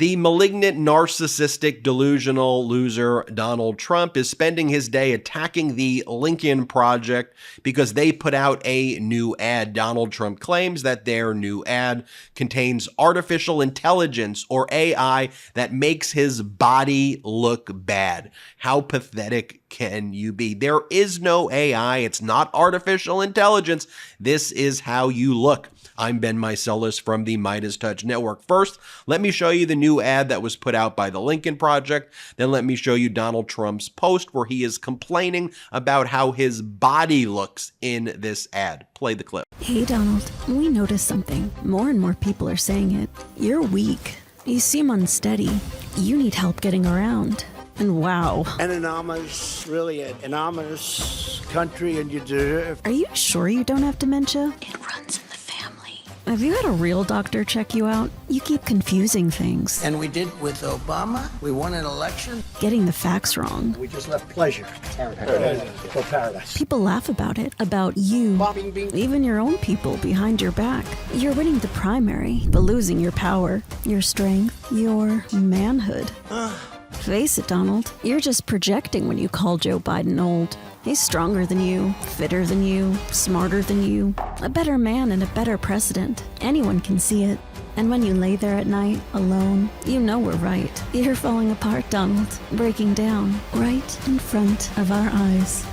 The malignant, narcissistic, delusional loser Donald Trump is spending his day attacking the Lincoln Project because they put out a new ad. Donald Trump claims that their new ad contains artificial intelligence, or AI, that makes his body look bad. How pathetic can you be? There is no AI. It's not artificial intelligence. This is how you look. I'm Ben Meiselas from the MeidasTouch Network. First, let me show you the new ad that was put out by the Lincoln Project. Then let me show you Donald Trump's post where he is complaining about how his body looks in this ad. Play the clip. Hey Donald, we noticed something. More and more people are saying it. You're weak. You seem unsteady. You need help getting around. And wow. An anonymous, really an anonymous country, and you deserve. Are you sure you don't have dementia? It runs in the family. Have you had a real doctor check you out? You keep confusing things. And we did with Obama. We won an election. Getting the facts wrong. We just left pleasure. For paradise. People laugh about it, about you. Bing, bing. Even your own people behind your back. You're winning the primary, but losing your power, your strength, your manhood. Face it, Donald. You're just projecting when you call Joe Biden old. He's stronger than you, fitter than you, smarter than you, a better man and a better president. Anyone can see it. And when you lay there at night, alone, you know we're right. You're falling apart, Donald. Breaking down, right in front of our eyes.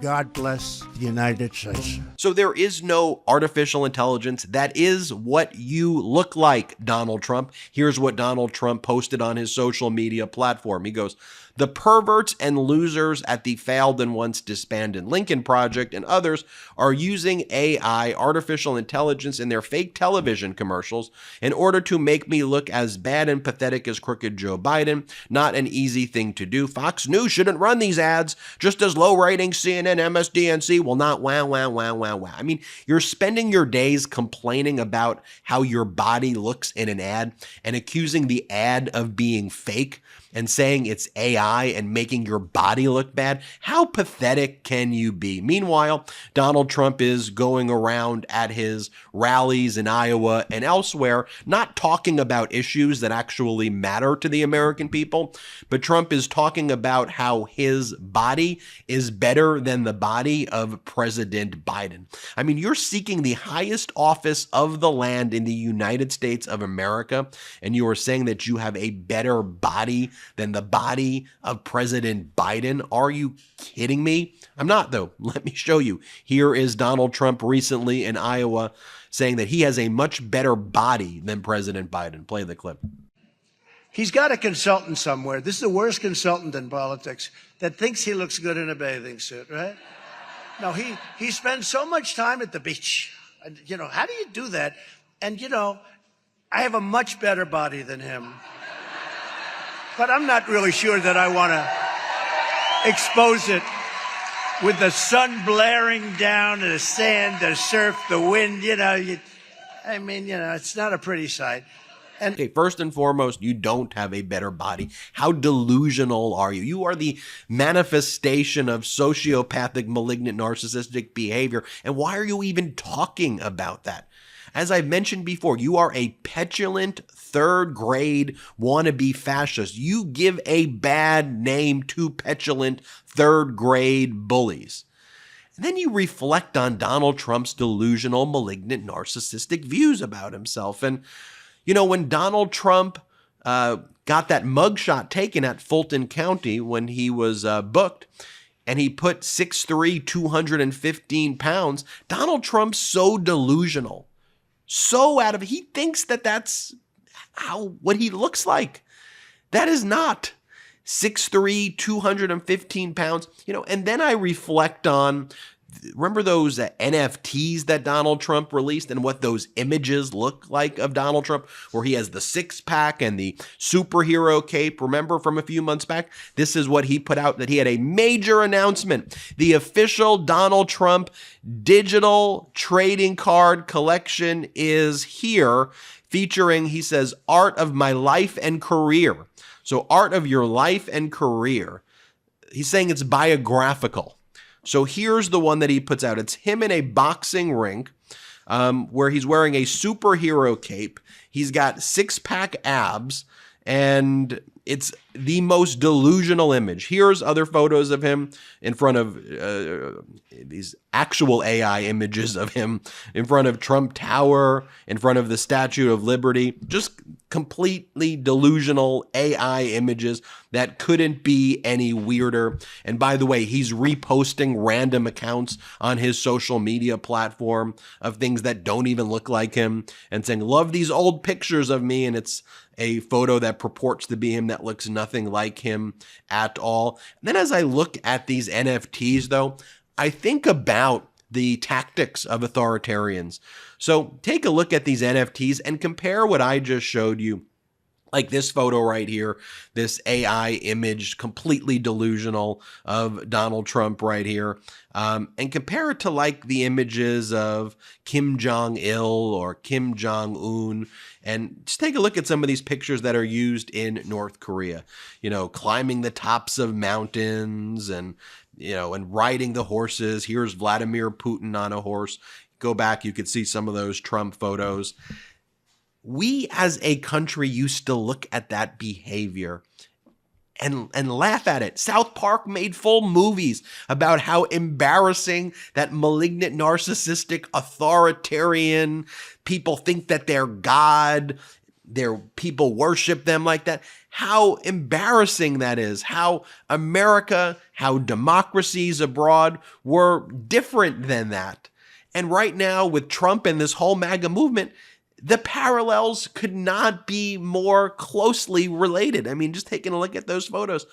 God bless the United States. So there is no artificial intelligence. That is what you look like, Donald Trump. Here's what Donald Trump posted on his social media platform. He goes, "The perverts and losers at the failed and once disbanded Lincoln Project and others are using AI, artificial intelligence, in their fake television commercials in order to make me look as bad and pathetic as crooked Joe Biden. Not an easy thing to do. Fox News shouldn't run these ads, just as low-rating CNN, MSDNC will not wow. I mean, you're spending your days complaining about how your body looks in an ad and accusing the ad of being fake and saying it's AI and making your body look bad. How pathetic can you be? Meanwhile, Donald Trump is going around at his rallies in Iowa and elsewhere, not talking about issues that actually matter to the American people, but Trump is talking about how his body is better than the body of President Biden. I mean, you're seeking the highest office of the land in the United States of America, and you are saying that you have a better body than the body of President Biden. Are you kidding me? I'm not, though. Let me show you. Here is Donald Trump recently in Iowa saying that he has a much better body than President Biden. Play the clip. He's got a consultant somewhere. This is the worst consultant in politics that thinks he looks good in a bathing suit, right? No, he spends so much time at the beach. You know, how do you do that? And, you know, I have a much better body than him. But I'm not really sure that I want to expose it with the sun blaring down, the sand, the surf, the wind, it's not a pretty sight. And okay, first and foremost, you don't have a better body. How delusional are you? You are the manifestation of sociopathic, malignant, narcissistic behavior. And why are you even talking about that? As I've mentioned before, you are a petulant, third-grade wannabe fascist. You give a bad name to petulant, third-grade bullies. And then you reflect on Donald Trump's delusional, malignant, narcissistic views about himself. And, you know, when Donald Trump got that mugshot taken at Fulton County when he was booked, and he put 6'3", 215 pounds, Donald Trump's so delusional. So out of it. He thinks that that's what he looks like. That is not 6'3", 215 pounds. You know, and then I reflect on, remember those NFTs that Donald Trump released and what those images look like of Donald Trump, where he has the six-pack and the superhero cape. Remember from a few months back? This is what he put out, that he had a major announcement. The official Donald Trump digital trading card collection is here, featuring, he says, art of my life and career. So art of your life and career. He's saying it's biographical. So here's the one that he puts out. It's him in a boxing rink where he's wearing a superhero cape. He's got six-pack abs, and it's the most delusional image. Here's other photos of him in front of these actual AI images of him in front of Trump Tower, in front of the Statue of Liberty. Just completely delusional AI images that couldn't be any weirder. And by the way, he's reposting random accounts on his social media platform of things that don't even look like him and saying, love these old pictures of me. And it's a photo that purports to be him that looks nothing like him at all. And then as I look at these NFTs, though, I think about the tactics of authoritarians. So take a look at these NFTs and compare what I just showed you, like this photo right here, this AI image, completely delusional, of Donald Trump right here, and compare it to like the images of Kim Jong-il or Kim Jong-un, and just take a look at some of these pictures that are used in North Korea, climbing the tops of mountains and riding the horses. Here's Vladimir Putin on a horse. Go back, you could see some of those Trump photos. We as a country used to look at that behavior and laugh at it. South Park made full movies about how embarrassing that malignant, narcissistic, authoritarian people think that they're God, their people worship them like that. How embarrassing that is. How America, how democracies abroad were different than that. And right now with Trump and this whole MAGA movement, the parallels could not be more closely related. I mean, just taking a look at those photos.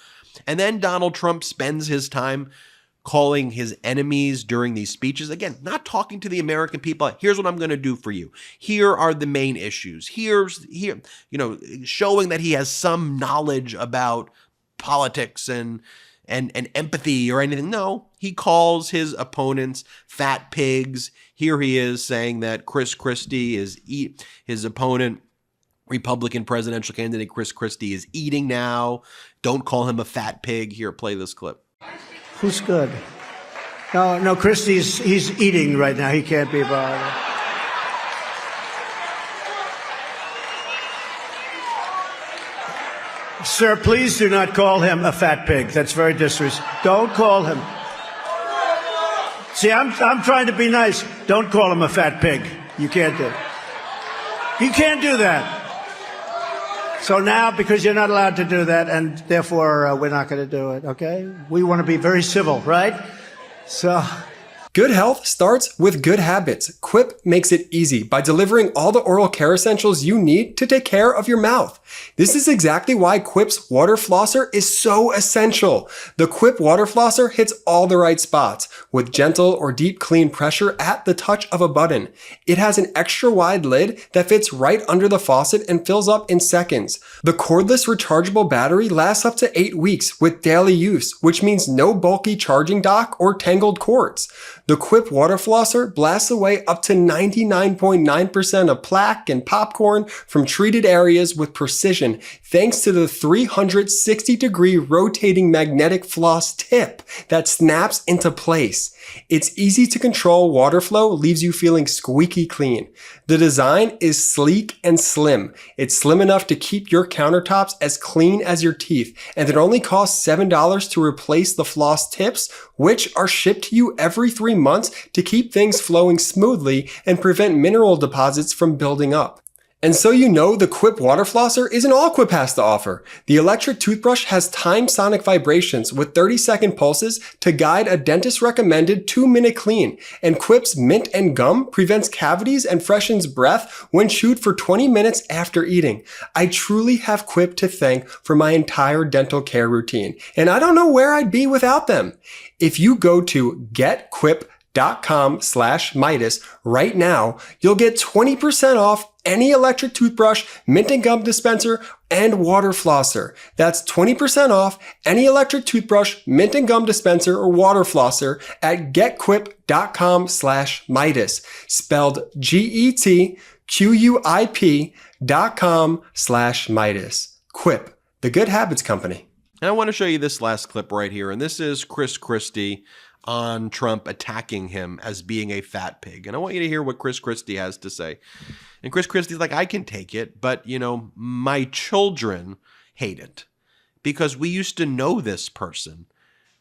And then Donald Trump spends his time calling his enemies during these speeches. Again, not talking to the American people. Here's what I'm going to do for you. Here are the main issues. Showing that he has some knowledge about politics and empathy or anything. No, he calls his opponents fat pigs. Here he is saying that Chris Christie is his opponent, Republican presidential candidate Chris Christie, is eating now. Don't call him a fat pig. Here, play this clip. Who's good? No, he's eating right now. He can't be bothered. Sir, please do not call him a fat pig. That's very disrespectful. Don't call him. See, I'm trying to be nice. Don't call him a fat pig. You can't do it. You can't do that. So now, because you're not allowed to do that, and therefore we're not going to do it, okay? We want to be very civil, right? So... Good health starts with good habits. Quip makes it easy by delivering all the oral care essentials you need to take care of your mouth. This is exactly why Quip's water flosser is so essential. The Quip water flosser hits all the right spots with gentle or deep clean pressure at the touch of a button. It has an extra wide lid that fits right under the faucet and fills up in seconds. The cordless rechargeable battery lasts up to 8 weeks with daily use, which means no bulky charging dock or tangled cords. The Quip water flosser blasts away up to 99.9% of plaque and popcorn from treated areas with precision thanks to the 360-degree rotating magnetic floss tip that snaps into place. Its easy to control water flow leaves you feeling squeaky clean. The design is sleek and slim. It's slim enough to keep your countertops as clean as your teeth, and it only costs $7 to replace the floss tips, which are shipped to you every 3 months to keep things flowing smoothly and prevent mineral deposits from building up. And so you know the Quip water flosser isn't all Quip has to offer. The electric toothbrush has timed sonic vibrations with 30-second pulses to guide a dentist-recommended 2-minute clean. And Quip's mint and gum prevents cavities and freshens breath when chewed for 20 minutes after eating. I truly have Quip to thank for my entire dental care routine, and I don't know where I'd be without them. If you go to getquip.com/Meidas right now, you'll get 20% off any electric toothbrush, mint and gum dispenser, and water flosser. That's 20% off any electric toothbrush, mint and gum dispenser, or water flosser at getquip.com/Meidas, spelled GETQUIP.com/Meidas. Quip, the good habits company. And I want to show you this last clip right here. And this is Chris Christie on Trump attacking him as being a fat pig. And I want you to hear what Chris Christie has to say. And Chris Christie's like, I can take it, but, you know, my children hate it because we used to know this person.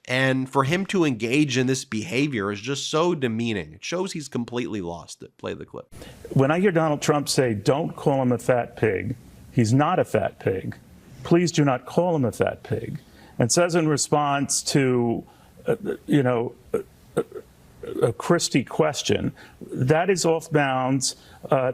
And for him to engage in this behavior is just so demeaning. It shows he's completely lost it. Play the clip. When I hear Donald Trump say, don't call him a fat pig, he's not a fat pig. Please do not call him a fat pig. And says in response to, a Christie question, that is off bounds.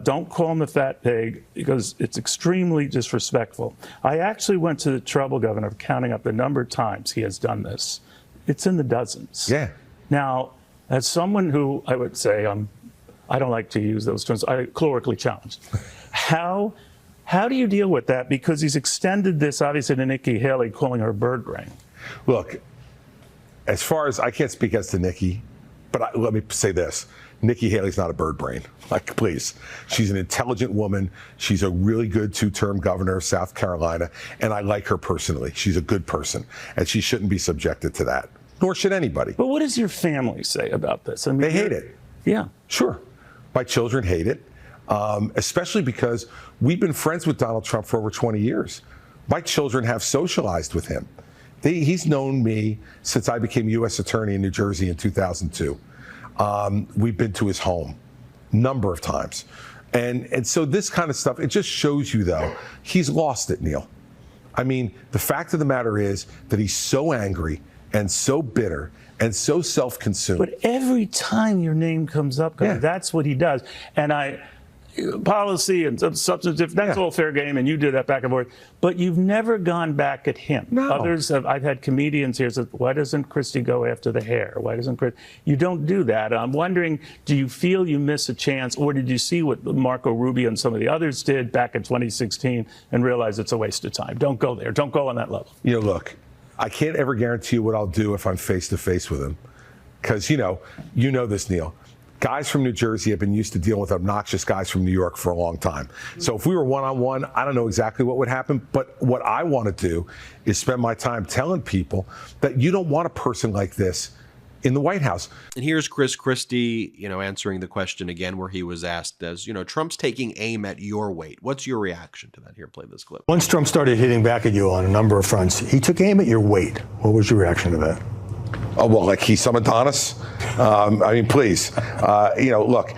Don't call him a fat pig because it's extremely disrespectful. I actually went to the trouble, Governor, of counting up the number of times he has done this. It's in the dozens. Yeah. Now, as someone who I would say I don't like to use those terms, calorically challenged. How do you deal with that? Because he's extended this, obviously, to Nikki Haley, calling her bird brain. Look, as far as I can't speak as to Nikki, but let me say this. Nikki Haley's not a bird brain. Like, please. She's an intelligent woman. She's a really good two-term governor of South Carolina, and I like her personally. She's a good person, and she shouldn't be subjected to that, nor should anybody. But what does your family say about this? I mean, they hate it. Yeah. Sure. My children hate it, especially because we've been friends with Donald Trump for over 20 years. My children have socialized with him. He's known me since I became U.S. Attorney in New Jersey in 2002. We've been to his home a number of times. And so this kind of stuff, it just shows you, though, he's lost it, Neil. I mean, the fact of the matter is that he's so angry and so bitter and so self-consumed. But every time your name comes up, that's what he does. And policy and substantive, that's all fair game, and you do that back and forth. But you've never gone back at him. No. I've had comedians here say, why doesn't Christie go after the hair? Why doesn't Christie? You don't do that. I'm wondering, do you feel you miss a chance, or did you see what Marco Rubio and some of the others did back in 2016 and realize it's a waste of time? Don't go there. Don't go on that level. You know, look, I can't ever guarantee you what I'll do if I'm face-to-face with him. Because, you know this, Neil. Guys from New Jersey have been used to dealing with obnoxious guys from New York for a long time. So if we were one-on-one, I don't know exactly what would happen. But what I want to do is spend my time telling people that you don't want a person like this in the White House. And here's Chris Christie, answering the question again where he was asked as, Trump's taking aim at your weight. What's your reaction to that? Here, play this clip. Once Trump started hitting back at you on a number of fronts, he took aim at your weight. What was your reaction to that? Oh, well, like he's some Adonis? I mean, please. Look,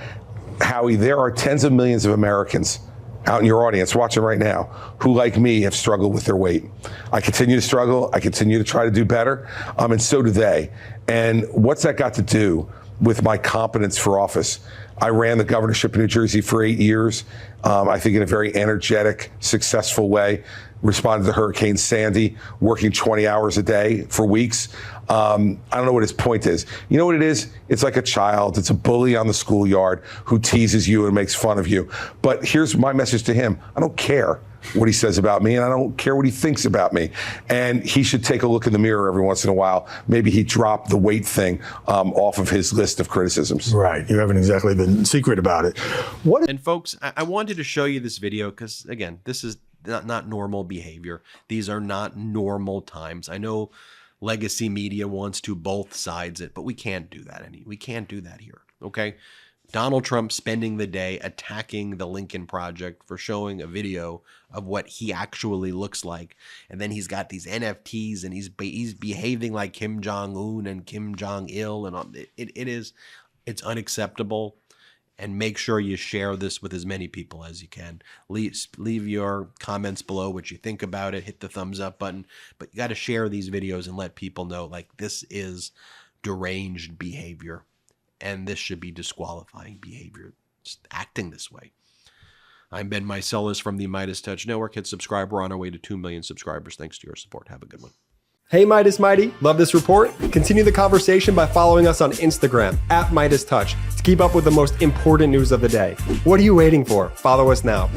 Howie, there are tens of millions of Americans out in your audience watching right now who, like me, have struggled with their weight. I continue to struggle. I continue to try to do better. And so do they. And what's that got to do with my competence for office? I ran the governorship of New Jersey for 8 years, I think in a very energetic, successful way. Responded to Hurricane Sandy, working 20 hours a day for weeks. I don't know what his point is. You know what it is? It's like a child. It's a bully on the schoolyard who teases you and makes fun of you. But here's my message to him. I don't care what he says about me, and I don't care what he thinks about me. And he should take a look in the mirror every once in a while. Maybe he dropped the weight thing off of his list of criticisms. Right. You haven't exactly been secret about it. And folks, I wanted to show you this video because, again, this is not normal behavior. These are not normal times. I know legacy media wants to both sides it, but we can't do that. We can't do that here. Okay. Donald Trump spending the day attacking the Lincoln Project for showing a video of what he actually looks like. And then he's got these NFTs and he's behaving like Kim Jong-un and Kim Jong-il. And it's unacceptable. And make sure you share this with as many people as you can. Leave your comments below what you think about it. Hit the thumbs up button. But you got to share these videos and let people know, like, this is deranged behavior. And this should be disqualifying behavior, just acting this way. I'm Ben Meiselas from the MeidasTouch Network. Hit subscribe. We're on our way to 2 million subscribers. Thanks to your support. Have a good one. Hey Midas Mighty, love this report? Continue the conversation by following us on Instagram @MeidasTouch to keep up with the most important news of the day. What are you waiting for? Follow us now.